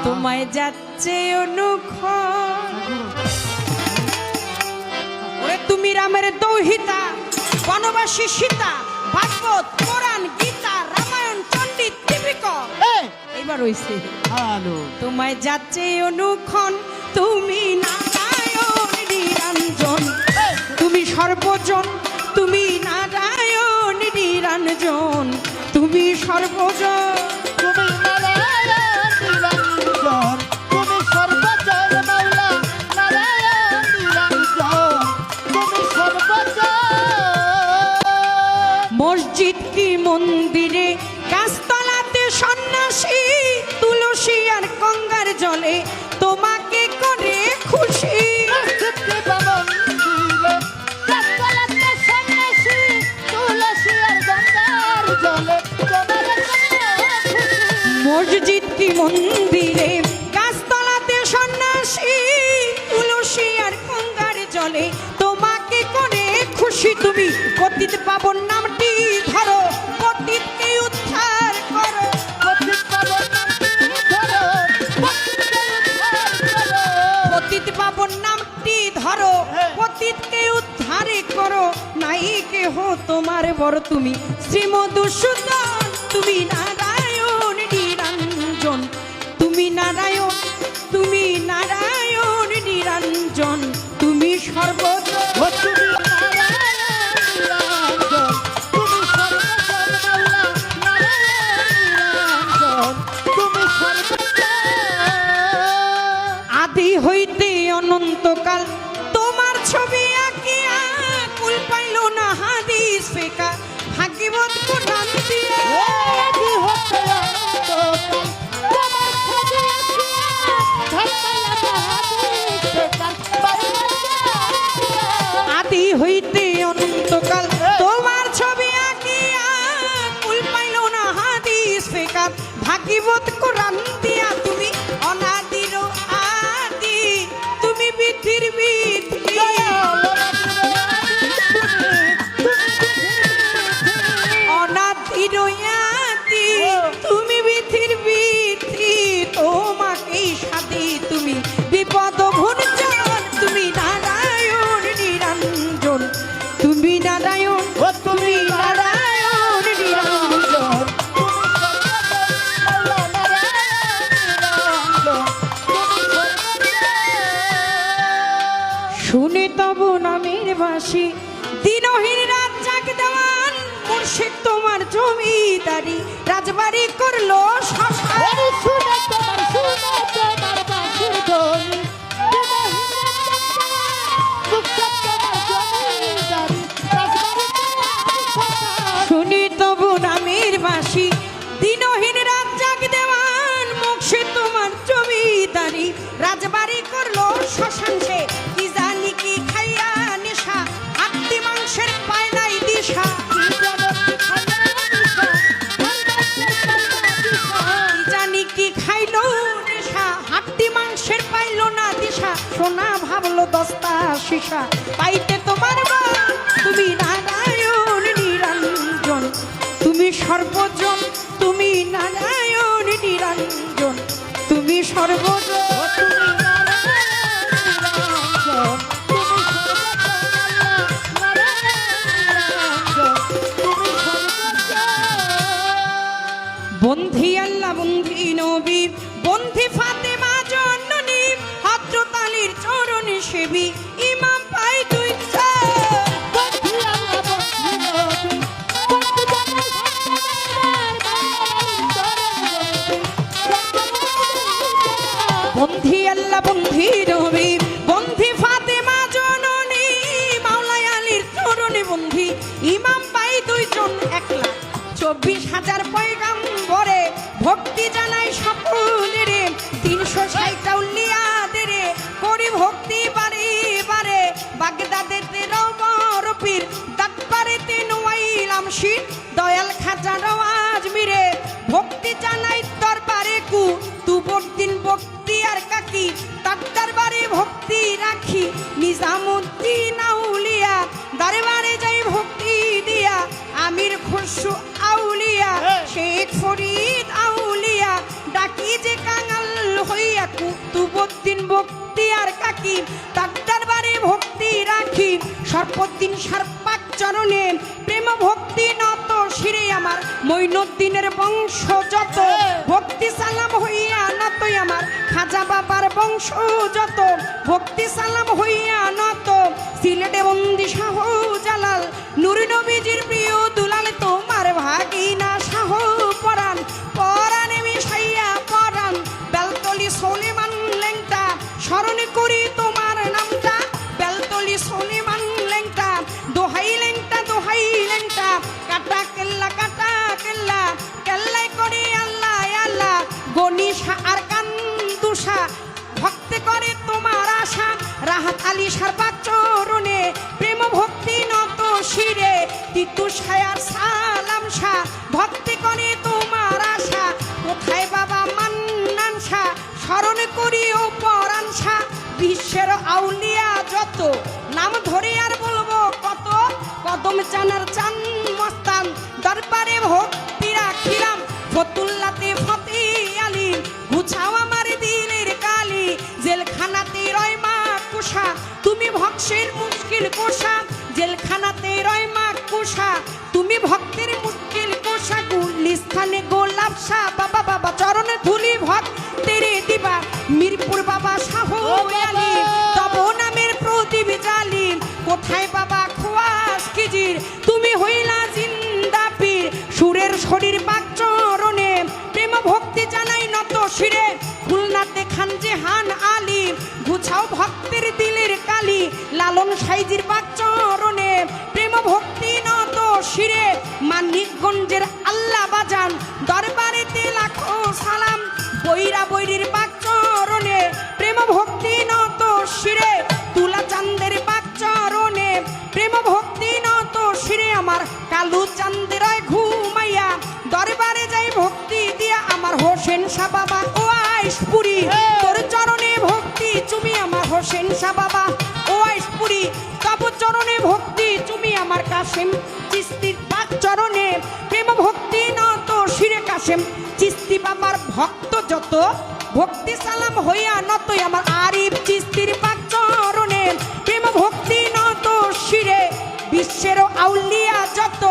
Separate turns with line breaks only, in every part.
তোমায় যাচ্ছে অনুক্ষণ। ওরে তুমি রামের দৌহিতা, বনবাসী সীতা, ভাগবত, পুরাণ, গীতা, রামায়ণ, চণ্ডী, ত্রিপিটক। এবার হইছে তোমায় যাচ্ছে অনুক্ষণ। তুমি নারায়ণ নিরঞ্জন, তুমি সর্বজন, তুমি নারায়ণ নিরঞ্জন, তুমি সর্বজন।
তুমি নারায়ণ নিরঞ্জন, তুমি সর্বজন মাওলা নারায়ণ নিরঞ্জন, তুমি সর্বজন।
মসজিদ কি মন্দিরে, গাছতলাতে সন্ন্যাসী, তুলসী আর গঙ্গার জলে তোমাকে করে খুশি। মসজিদ কি মন্দিরে, গাছতলাতে সন্ন্যাসী, তুলসী আর গঙ্গার জলে তোমাকে করে খুশি। তুমি পতিত পাবন নামটি ধরো, পতিতকে উদ্ধার করো।
পতিত পাবন নামটি ধরো,
পতিত পাবন নামটি ধরো, পতিতকে উদ্ধার করো। নাই কেহ তোমার বড়, তুমি শ্রীমধুসূদন, তুমি নারায়ণ নিরঞ্জন, তুমি নারায়ণ, তুমি নারায়ণ নিরঞ্জন, তুমি সর্বজন।
তুমি নারায়ণ নিরঞ্জন, তুমি সর্বজন মাওলা নারায়ণ নিরঞ্জন, তুমি সর্বজন।
আদি হইতে অনন্তকাল তোমার ছবি আঁকিয়া, কুল পাইল না হাদিস ফেকা, ভাগবত কোরআন দিয়া।
আদি হতে অনন্তকাল তোমার ছবি আঁকিয়া, ধর্মায়া হাদিস ফেকা,
আদি হইতে অনন্তকাল তোমার ছবি আঁকিয়া, কুল পাইল না হাদিস ফেকা, ভাগবত কোরআন দিয়া। তুমি অনাদির আদি, তুমি বিধির বিধি, অনাদির আদি, তুমি বিধির বিধি, তোমাকেই সাথী, তুমি বিপদ ভঞ্জন, তুমি নারায়ণ নিরঞ্জন, তুমি নারায়ণ, তুমি নারায়ণ নিরঞ্জন। শুনে তব নামের বাসী, দিনহীন রাত জাগ দেওয়ান, মুর্শিদ তোমার জমিদারি, রাজবাড়ি করলো শ্মশান। শুনি তবু নামের বাসী, দিনহীন রাত জাগ দেওয়ান, মুর্শিদ তোমার জমিদারি, রাজবাড়ি করলো শ্মশান। সে কি জানি কি খাইয়া নেশা, হাড্ডি মাংসের পায় নাই দিশা। কি জানি কি খাইলো নেশা, হাড্ডি মাংসের পাইলো না দিশা। সোনা ভাবলো দস্তা শিশা, পাইতে তোমার বল, তুমি নারায়ণ নিরঞ্জন, তুমি সর্বজন, তুমি নারায়ণ নিরঞ্জন, তুমি সর্বজন। বন্ধি আল্লাহ, বন্ধি নবী, বন্ধি ফাতেমা জননী, হযরত আলীর চরণ সেবী, ইমাম পাই দুই বন্ধি আল্লাহ, বন্ধি নবী, বন্ধি ফাতেমা জননী, মাওলাই আলীর চরণে বন্ধি, ইমাম পাই দুইজন। 1,24,000 পয়গাম্বরে ভক্তি জানাই সকলের, 360 আউলিয়াদের করি ভক্তি বারে বারে। বাগদাদেতে রওমর পীর, দাকবারেতে নোয়াইলাম শির, দয়াল খাজা আজমিরে ভক্তি জানাই দরবারে কু, তুবরদিন বক্তিয়ার কাকি, তার দরবারে ভক্তি রাখি। নিজামুদ্দিন আউলিয়া দরবারে যাই ভক্তি দিয়া, আমির খুশু আউলিয়া, শেখ ফরিদ আউলিয়া, ডাকি যে কাঙাল হই বক্তিয়ার কাকি তার দরবারে ভক্তি রাখি সর্বদিন সর্বাক চরণে প্রেম ভক্তি নত শিরে আমার মঈনুদ্দিনের বংশ যত ভক্তি সালাম হইয়া নত আমার খাজা বাবার বংশ যত ভক্তি সালাম হইয়া নত সিলেটে বন্দি শাহ জালাল নূর নবীজির প্রিয় দুলাল তোমার ভাগিনা শাহ পরাণ পরাণে মিশাইয়া পরাণ বেলতলি সলিমান লেংটা স্মরণ করি তোমার নামটা বেলতলি সলিমান লেংটা দোহাই লেংটা কাটা কেল্লা কেল্লাই করি আল্লাহ আল্লাহ গনিশা আর কান্দুষা ভক্তি করে তোমার আশা রাহাত আলী সারবাক চরণে প্রেম ভক্তি নত শিরে তিতু সায়ার সালাম শাহ ভক্তি করে তোমার আশা কোথায় বাবা মান্নান শাহ স্মরণ করি ও পরাণ শাহ বিশ্বের আউলিয়া যত নাম ধরে আর বলবো কত কদম চানার চান মস্তান দরবারে ভক্তি রাখিলাম ফতুল্লাতে ফতে আলী গুছাও আমার দিলের কালি জেলখানাতে রয় মা কুষা তুমি ভক্তের মুশকিল কোষা জেলখানাতে রয় মা কুষা তুমি ভক্তের মুশকিল কোষা গুলিস্থানে গোলাপ শাহ বাবা বাবা চরণে ধুলি ভক্তেরে দিবা মিরপুর বাবা শাহ আলী তব নামের প্রদীপ জালি কোথায় বাবা খোয়াস কিজির তুমি হইলা জিন্দা পীর সুরের শরীর পাক চরণে প্রেম ভক্তি জানাই নত শিরে খুলনাতে খান জেহান আলী গুছাও ভক্তের দিলের কালি লালন সাইজির পাক চরণে প্রেম ভক্তি নত শিরে মানিকগঞ্জের আল্লাহ বাজান দরবারেতে লাখো সালাম বৈরা বৈরির পাক চরণে প্রেম ভক্তি নত শিরে তুলা চান্দের পাক চরণে প্রেম ভক্তি নত শিরে আমার কালু চান্দের ঘুমাইয়া দরবারে যাই ভক্তি দিয়া আমার হোসেন শাহ বাবা ও আইসপুরি তোর চরণে ভক্তি তুমি আমার হোসেন শাহ বাবা ও আইসপুরি তব চরণে ভক্তি তুমি আমার কাশেম চিস্তির পাক চরণে প্রেম ভক্তি নত শিরে কাশেম চিস্তি বাবার ভক্ত যত ভক্তি সালাম হইয়া নতই আমার আরিফ চিস্তির পাক চরণে প্রেম ভক্তি নত শিরে বিশ্বের আউলিয়া যত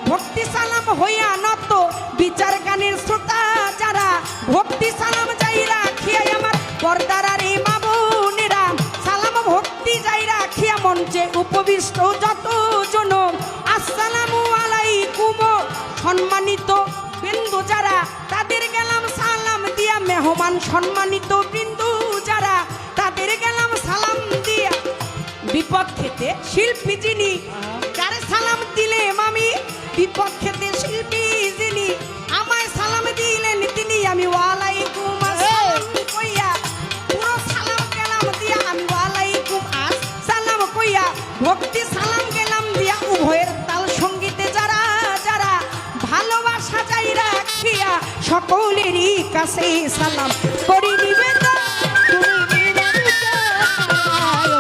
ভক্তি সালাম হইয়া নত বিচার গানের শ্রোতা যারা ভক্তি সালাম যাই রাখিয়া আমার পর্দার রে মা বোনেরা সালাম ভক্তি যাই রাখিয়া মঞ্চে উপবিষ্ট যত জন আসসালামু আলাইকুম সম্মানিত বিন্দু যারা তাদের গেলাম সালাম দিয়া মেহমান সম্মানিত বিন্দু যারা তাদের গেলাম সালাম দিয়া বিপক্ষেতে শিল্পী যিনি যারে সালাম দিলে আমি বিপক্ষেতে শিল্পী যিনি আমায় সালাম দিলেন তিনি আমি ওয়ালাইকুম আসসালাম কইয়া পুরো সালাম গেলাম দিয়া আমি ওয়ালাইকুম আসসালাম কইয়া ভক্তি সালাম গেলাম দিয়া উভয়ের তাল সঙ্গীতে যারা যারা ভালোবাসা যাই রাখিয়া সকলেরই কাছে সালাম করি নিবেদন
তুমি নিরঞ্জন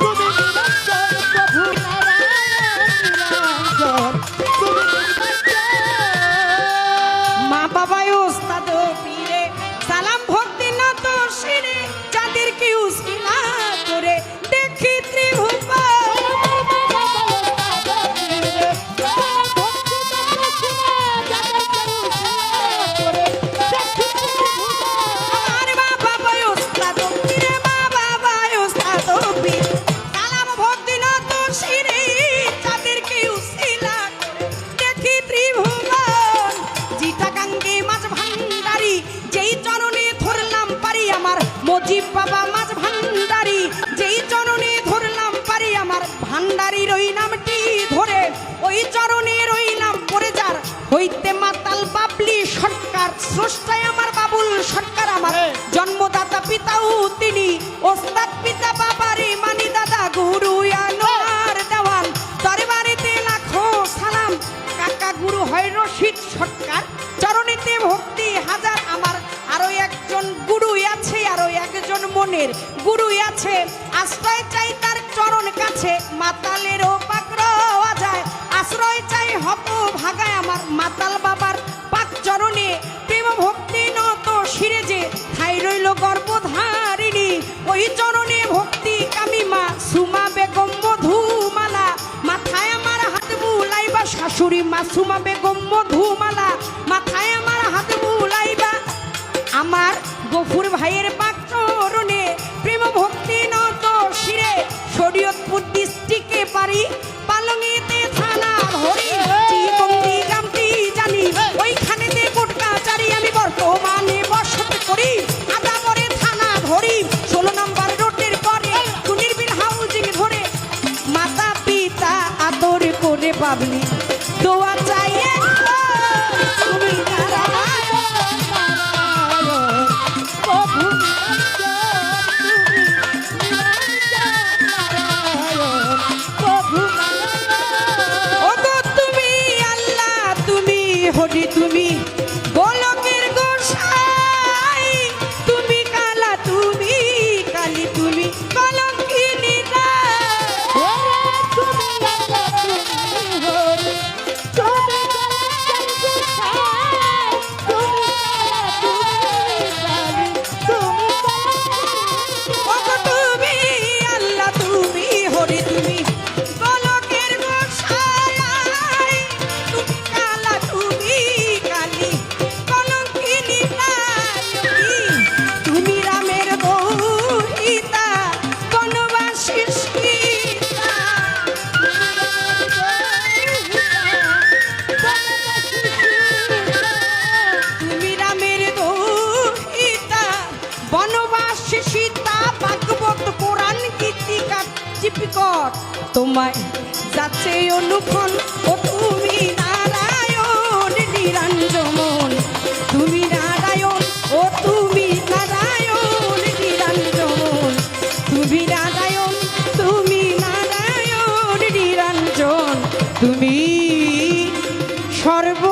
তুমি নিরঞ্জন প্রভু নারায়ণ নিরঞ্জন তুমি নিরঞ্জন
মা বাবা ওস্তাদ পীরে সালাম ভক্তি নত শিরে যাদেরকে উসিলা করে দেখি ত্রিভুবন আমার মা বাবা ওস্তাদ পীরে মা বাবা ওস্তাদ পীরে সালাম ভক্তি নত শিরে যাদেরকে উসিলা করে দেখি ত্রিভুবন জিটা গাঙ্গে মাছ ভান্ডারি যেই চরণে ধরলাম পারি আমার মজিব বাবা মাছ ভান্ডারি যেই চরণে ধরলাম পারি আমার ভান্ডারির ওই নামটি ধরে ওই চরণে রইলাম পরে যার হইতে মাতাল বাবলি সরকার স্রষ্টায় আমার বাবুল সরকার আমার জন্মদাতা পিতাও তিনি ওস্তাদ পিতা বাবারে মানি দাদা গুরু আনোয়ার দেওয়ান দরবারেতে লাখো সালাম কাকা গুরু হয় রশিদ সরকার চরণেতে ভক্তি হাজার আমার আরো একজন গুরু আছে আরো একজন মনের গুরু আছে আশ্রয় চাই তার চরণ কাছে মাতালেরও পাকড়াওয়া যায় আশ্রয় চাই হত ভাগায় আমার মাতাল বাবার পাক চরণে প্রেম ভক্তি নত শিরে যে ঠাই রইল গর্ভধারিণী ওই ওই চরণে ভক্তি কামিমা সুমা বেগম মধুমালা মাথায় আমার হাত বুলাইবা শাশুড়ি মাসুমা বেগম মধুমালা মাথায় আমার হাত বুলাইবা আমার গফুর ভাইয়ের পাকচরণে প্রেম ভক্তি নত শিরে শরীয়তপুর ডিস্ট্রিক্টে পারি পালঙেতে থানা ধরি চিকন্দি গামতি জানি ওইখানেতে কোর্ট কাচারি আমি বর্তমানে বসত করি আদাবরে থানা ধরি 16 নম্বর রোডের পরে কুনিরবিল হাউজিং ধরে মাতা পিতা আদর করে পাবলি দোয়া চাই তুমি ওগো তুমি আল্লাহ তুমি হরি তুমি গোলকের গোসাই তুমি কালা তুমি কালী তুমি কলঙ্কিনী ওগো তুমি আল্লাহ তুমি হরি তুমি গোলকের গোসাই তুমি কালা তুমি কালী কলঙ্কিনী তুমি রামের দৌহিতা বনবাসীর সীতা তুমি রামের দৌহিতা বনবাসী সীতা ভাগবত পুরাণ গীতিকা চিপিকট তোমায় যাচ্ছে অনুক্ষণ ও তুমি নারায়ণ নিরঞ্জন তুমি নারায়ণ ও তুমি নারায়ণ নিরঞ্জন তুমি নারায়ণ নিরঞ্জন তুমি সর্ব